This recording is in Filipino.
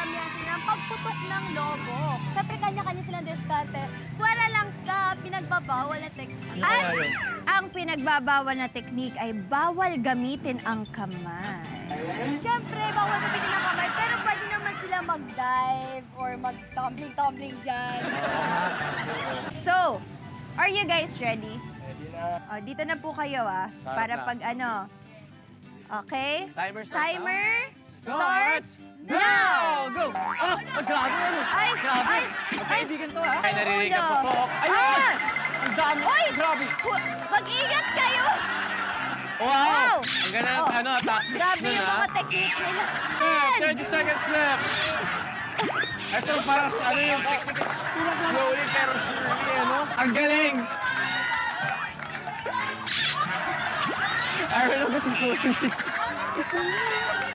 karamihan sila ng pagputok ng lobo. Siyempre, kanya-kanya silang diskarte. Para lang sa pinagbabawal na teknik. At ang pinagbabawal na teknik ay bawal gamitin ang kamay. Siyempre, bawal gamitin ang kamay, pero pwede naman sila mag-dive or mag-tumbling-tumbling dyan. So, are you guys ready? Ready na. Oh, dito na po kayo para pag ano. Okay? Timer starts now! Go! Oh, grabe ano? Ay! Grabe! Ay! Magkaibigan to ha? Ay, narinig ang Uno. putok. Ayun! Ang dami! Oy! Grabe! Mag-ingat kayo! Wow! Ang ganda ng tactics Grabe nun, yung ha? mga technique nila. 30 seconds left. Ito parang ano yung technique is slowly pero surely, ano? Ang galing! I don't know, this is cool.